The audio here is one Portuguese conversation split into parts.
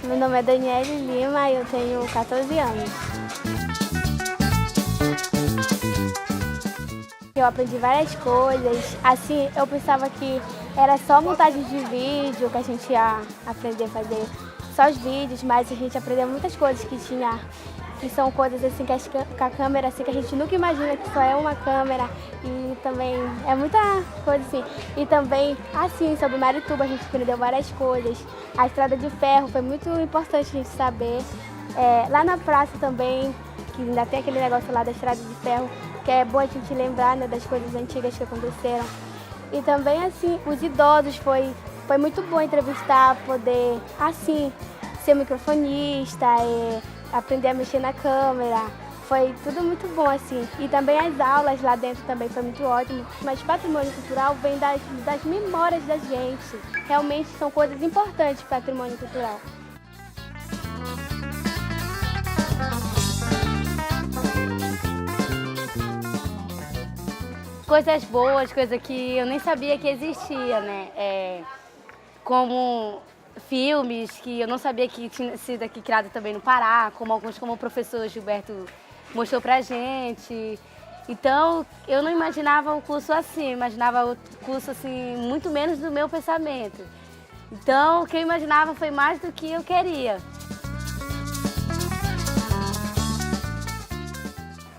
Meu nome é Daniele Lima e eu tenho 14 anos. Eu aprendi várias coisas. Assim, eu pensava que era só montagem de vídeo que a gente ia aprender a fazer só os vídeos, mas a gente aprendeu muitas coisas que são coisas assim que a câmera assim que a gente nunca imagina que só é uma câmera, e também é muita coisa assim. E também assim sobre Mairituba a gente aprendeu várias coisas. A estrada de ferro foi muito importante a gente saber. Lá na praça também, que ainda tem aquele negócio lá da estrada de ferro, que é bom a gente lembrar, né, das coisas antigas que aconteceram. E também assim os idosos foi muito bom entrevistar, poder assim ser microfonista, aprender a mexer na câmera, foi tudo muito bom assim. E também as aulas lá dentro também foi muito ótimo. Mas patrimônio cultural vem das memórias da gente. Realmente são coisas importantes, patrimônio cultural. Coisas boas, coisas que eu nem sabia que existia, né? Como filmes que eu não sabia que tinha sido aqui criado também no Pará, como alguns, como o professor Gilberto mostrou pra gente. Então, eu não imaginava o curso assim, imaginava o curso assim, muito menos do meu pensamento. Então, o que eu imaginava foi mais do que eu queria.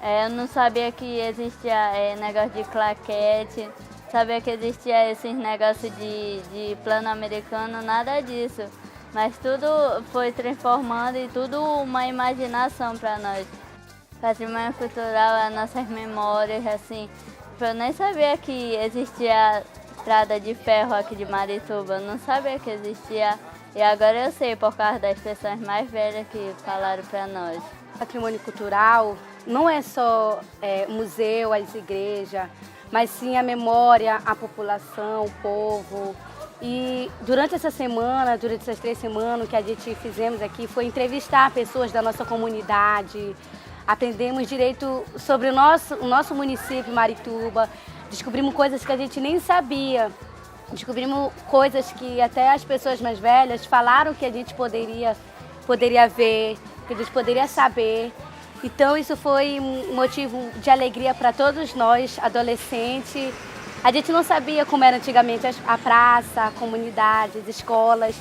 Eu não sabia que existia negócio de claquete, sabia que existia esses negócios de plano americano, nada disso. Mas tudo foi transformando e tudo uma imaginação para nós. Patrimônio cultural é nossas memórias, assim. Eu nem sabia que existia estrada de ferro aqui de Mairituba, eu não sabia que existia. E agora eu sei por causa das pessoas mais velhas que falaram para nós. Patrimônio cultural não é só museu, as igrejas, mas sim a memória, a população, o povo. E durante essa semana, durante essas 3 semanas, o que a gente fizemos aqui foi entrevistar pessoas da nossa comunidade, aprendemos direito sobre o nosso município, Mairituba, descobrimos coisas que a gente nem sabia, descobrimos coisas que até as pessoas mais velhas falaram que a gente poderia ver, que a gente poderia saber. Então isso foi um motivo de alegria para todos nós, adolescentes. A gente não sabia como era antigamente a praça, a comunidade, as escolas,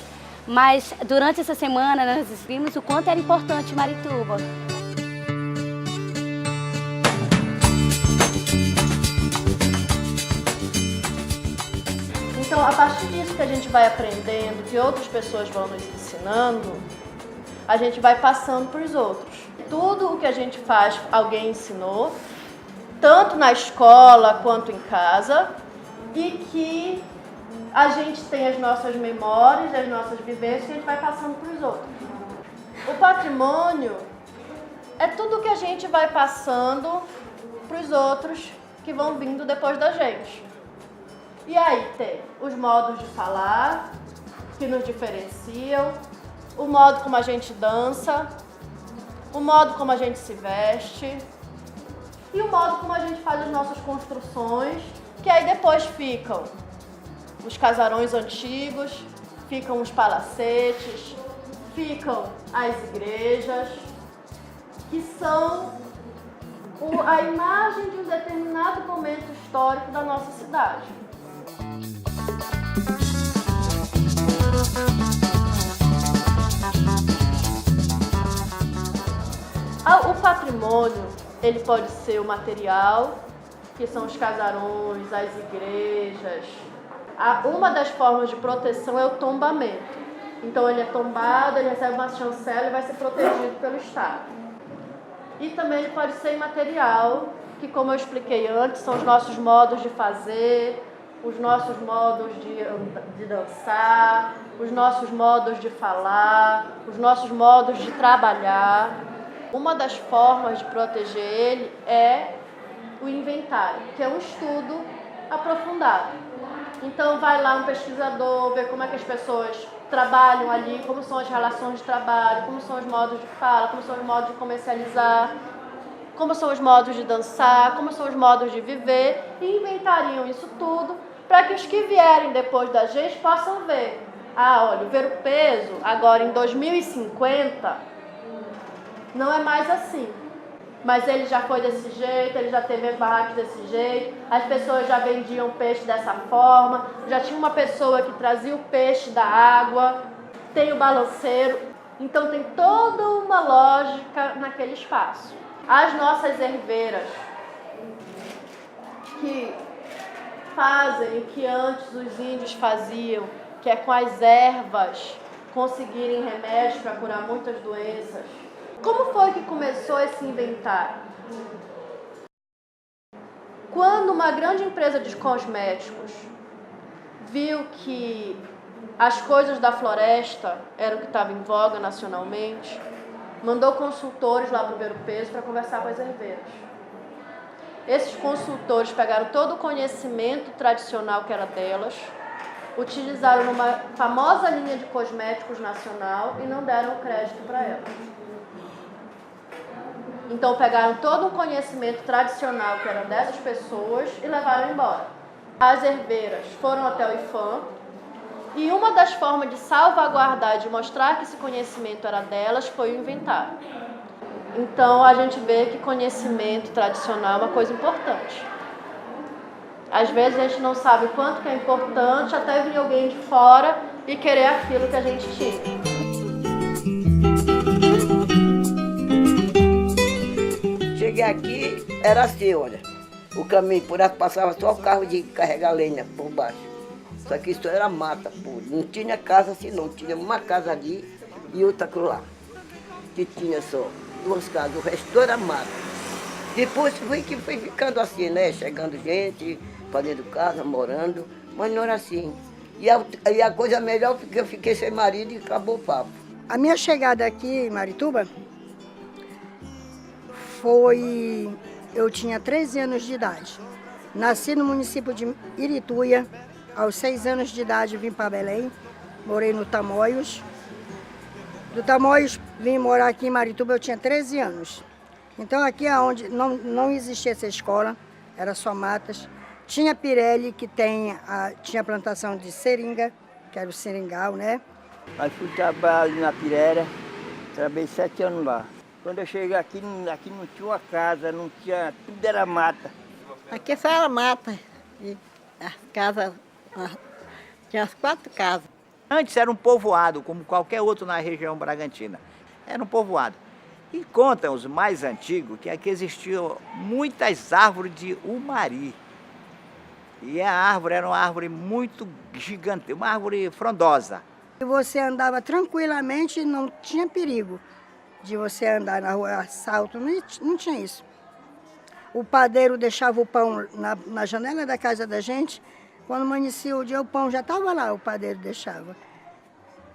mas durante essa semana nós vimos o quanto era importante Mairituba. Então, a partir disso que a gente vai aprendendo, que outras pessoas vão nos ensinando, a gente vai passando para os outros. Tudo o que a gente faz, alguém ensinou, tanto na escola quanto em casa, e que a gente tem as nossas memórias, as nossas vivências, e a gente vai passando para os outros. O patrimônio é tudo que a gente vai passando para os outros que vão vindo depois da gente. E aí tem os modos de falar, que nos diferenciam, o modo como a gente dança, o modo como a gente se veste e o modo como a gente faz as nossas construções, que aí depois ficam os casarões antigos, ficam os palacetes, ficam as igrejas, que são a imagem de um determinado momento histórico da nossa cidade. O patrimônio, ele pode ser o material, que são os casarões, as igrejas. Uma das formas de proteção é o tombamento. Então ele é tombado, ele recebe uma chancela e vai ser protegido pelo Estado. E também ele pode ser imaterial, que como eu expliquei antes, são os nossos modos de fazer, os nossos modos de dançar, os nossos modos de falar, os nossos modos de trabalhar. Uma das formas de proteger ele é o inventário, que é um estudo aprofundado. Então vai lá um pesquisador, ver como é que as pessoas trabalham ali, como são as relações de trabalho, como são os modos de fala, como são os modos de comercializar, como são os modos de dançar, como são os modos de viver, e inventariam isso tudo para que os que vierem depois da gente possam ver Ah, olha, o ver-o-peso, agora em 2050, não é mais assim. Mas ele já foi desse jeito, ele já teve barracos desse jeito, as pessoas já vendiam peixe dessa forma, já tinha uma pessoa que trazia o peixe da água, tem o balanceiro, então tem toda uma lógica naquele espaço. As nossas herveiras, que fazem o que antes os índios faziam, que é com as ervas conseguirem remédios para curar muitas doenças. Como foi que começou esse inventário? Quando uma grande empresa de cosméticos viu que as coisas da floresta eram o que estava em voga nacionalmente, mandou consultores lá para o ver-o-peso para conversar com as herveiras. Esses consultores pegaram todo o conhecimento tradicional que era delas, utilizaram numa famosa linha de cosméticos nacional e não deram crédito para elas. Então pegaram todo o conhecimento tradicional que era dessas pessoas e levaram embora. As herveiras foram até o IPHAN e uma das formas de salvaguardar, de mostrar que esse conhecimento era delas, foi o inventário. Então a gente vê que conhecimento tradicional é uma coisa importante. Às vezes a gente não sabe o quanto que é importante até vir alguém de fora e querer aquilo que a gente tinha. Cheguei aqui, era assim, olha, o caminho por aqui passava só o carro de carregar lenha por baixo. Só que isso era mata, pô. Não tinha casa assim não, tinha uma casa ali e outra lá. Que tinha só 2 casas, o resto era mata. Depois foi ficando assim, né, chegando gente, fazendo casa, morando, mas não era assim. E a coisa melhor porque eu fiquei sem marido e acabou o papo. A minha chegada aqui em Marituba foi... Eu tinha 13 anos de idade. Nasci no município de Irituia. Aos 6 anos de idade vim para Belém. Morei no Tamoios. Do Tamoios vim morar aqui em Marituba, eu tinha 13 anos. Então aqui é onde não existia essa escola, era só matas. Tinha Pirelli, que tinha plantação de seringa, que era o seringal, né? Aí fui trabalhar ali na Pirelli, trabalhei 7 anos lá. Quando eu cheguei aqui não tinha uma casa, não tinha, tudo era mata. Aqui só era mata, e as casas, tinha as 4 casas. Antes era um povoado, como qualquer outro na região Bragantina. Era um povoado. E contam os mais antigos que aqui existiam muitas árvores de umari. E a árvore era uma árvore muito gigante, uma árvore frondosa. E você andava tranquilamente, não tinha perigo de você andar na rua, assalto, não tinha isso. O padeiro deixava o pão na janela da casa da gente. Quando amanhecia o dia, o pão já estava lá, o padeiro deixava.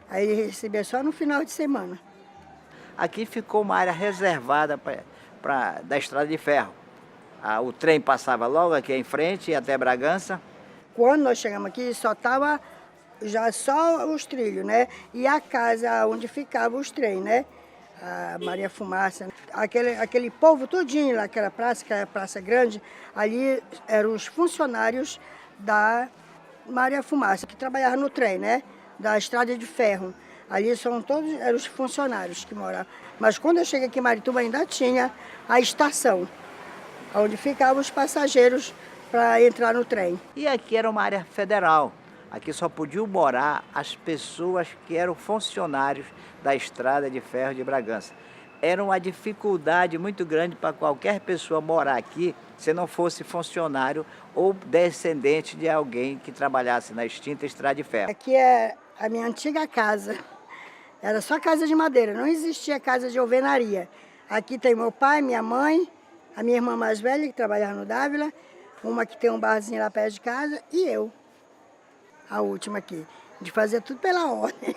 Aí ele recebia só no final de semana. Aqui ficou uma área reservada da estrada de ferro. O trem passava logo aqui em frente, até Bragança. Quando nós chegamos aqui, só estava só os trilhos, né? E a casa onde ficavam os trens, né? A Maria Fumaça, aquele povo todinho lá, aquela praça, que era a Praça Grande, ali eram os funcionários da Maria Fumaça, que trabalhavam no trem, né? Da estrada de ferro. Ali eram os funcionários que moravam. Mas quando eu cheguei aqui em Marituba ainda tinha a estação, onde ficavam os passageiros para entrar no trem. E aqui era uma área federal. Aqui só podiam morar as pessoas que eram funcionários da estrada de ferro de Bragança. Era uma dificuldade muito grande para qualquer pessoa morar aqui se não fosse funcionário ou descendente de alguém que trabalhasse na extinta estrada de ferro. Aqui é a minha antiga casa. Era só casa de madeira, não existia casa de alvenaria. Aqui tem meu pai, minha mãe, a minha irmã mais velha, que trabalhava no Dávila, uma que tem um barzinho lá perto de casa, e eu, a última aqui, de fazer tudo pela ordem.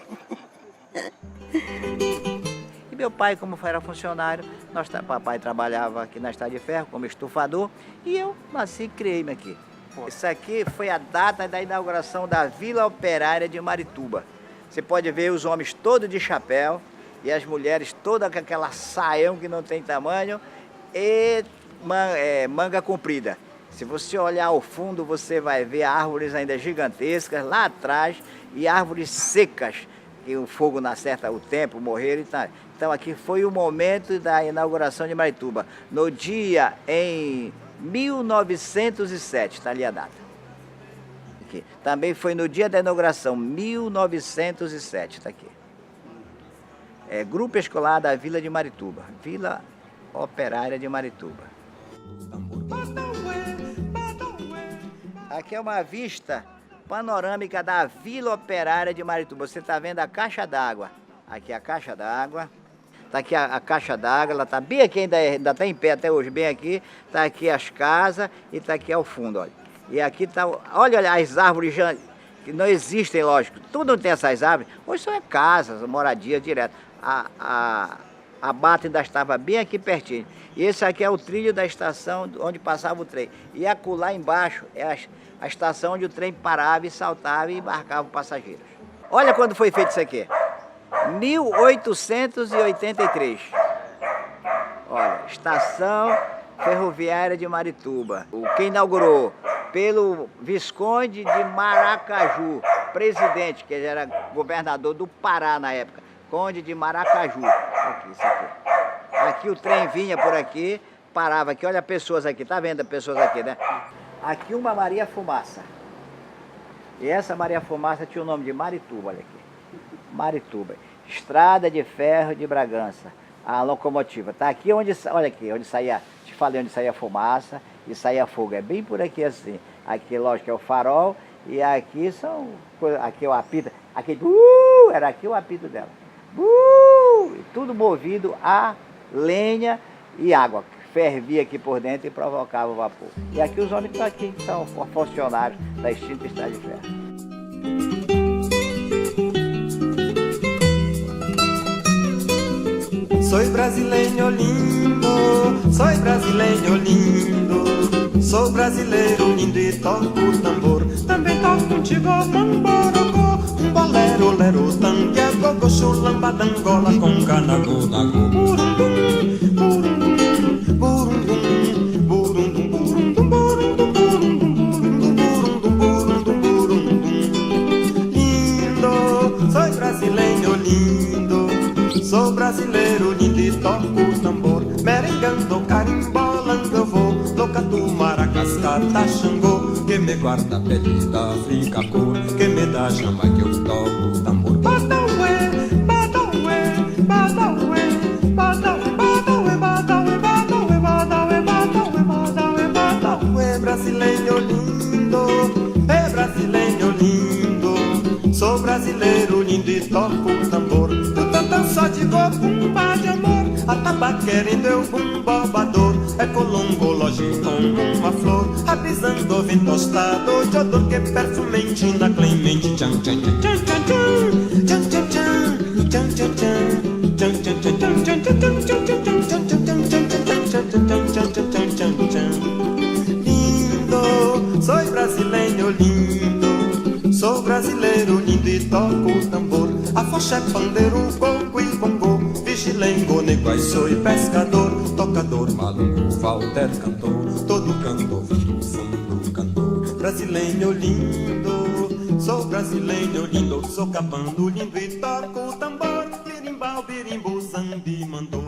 E meu pai, como era funcionário, papai trabalhava aqui na estrada de ferro como estufador, e eu nasci e criei-me aqui. Isso aqui foi a data da inauguração da Vila Operária de Marituba. Você pode ver os homens todos de chapéu e as mulheres todas com aquela saião que não tem tamanho e manga comprida. Se você olhar ao fundo, você vai ver árvores ainda gigantescas lá atrás e árvores secas, que o fogo não acerta o tempo, morreram e tal. Então aqui foi o momento da inauguração de Marituba, no dia em 1907, está ali a data. Aqui. Também foi no dia da inauguração, 1907, está aqui. Grupo Escolar da Vila de Marituba, Vila Operária de Marituba. Aqui é uma vista panorâmica da Vila Operária de Marituba. Você está vendo a caixa d'água. Aqui é a caixa d'água. Está aqui a caixa d'água, ela está bem aqui, ainda está em pé até hoje, bem aqui. Está aqui as casas e está aqui ao fundo, olha. E aqui está, olha as árvores já, que não existem, lógico. Tudo não tem essas árvores. Hoje são casas, moradias direto. A Bata ainda estava bem aqui pertinho. E esse aqui é o trilho da estação onde passava o trem. E acolá embaixo é a estação onde o trem parava e saltava e embarcava os passageiros. Olha quando foi feito isso aqui. 1883. Olha, Estação Ferroviária de Marituba. O que inaugurou pelo Visconde de Maracaju, presidente, que ele era governador do Pará na época. Conde de Maracaju. Aqui, isso aqui. Aqui o trem vinha por aqui, parava aqui. Olha pessoas aqui, tá vendo as pessoas aqui, né? Aqui uma Maria Fumaça. E essa Maria Fumaça tinha o nome de Marituba, olha aqui. Marituba. Estrada de Ferro de Bragança. A locomotiva. Tá aqui onde, olha aqui, onde saía, te falei onde saía fumaça e saía fogo. É bem por aqui assim. Aqui, lógico, é o farol e aqui são, aqui é o apito. Aqui, era aqui o apito dela. Tudo movido a lenha e água, que fervia aqui por dentro e provocava o vapor. E aqui os homens que estão aqui, que são funcionários da extinta Estrada de Ferro. Soy brasileño lindo, soy brasileño lindo. Sou brasileiro lindo e toco tambor. Também toco contigo mamborocó, bolero, lero, tangue, gogo, chulamba, dangola com canago, nago, burundum, burundum, burundum, burundum, burundum, burundum, burundum, burundum, burundum, lindo, sou brasileiro lindo, sou brasileiro lindo e toco tambor, merengando, carimbolando eu vou, loucatu, maracas, cata, xangô, que me guarda a pele da África cor, que me dá chama que eu toco tambor. Badauê, badauê, badauê, badauê, badauê, badauê, badauê, badauê, badauê, badauê, badauê, brasileiro lindo, é brasileiro lindo, sou brasileiro lindo e toco tambor. Tu tantão só de gopumba de amor, a tabaquerendo eu um bobador, é colombo loge com uma flor, avisando o vento tostado de odor que perfumente da clemente. Tchan tchan tchan tchan tchan tchan tchan tchan tchan tchan tchan. Lindo, sou brasileiro lindo, sou brasileiro lindo e toco o tambor, afoxé, pandeiro, coco e bongo, vigilengo, neguai, sou pescador, tocador, maluco, Walter cantor, todo canto ouvindo fundo cantor. Brasileiro lindo, sou brasileiro lindo, sou cabando lindo e toco o tambor, birimbau, birimbu, zambi, mandou.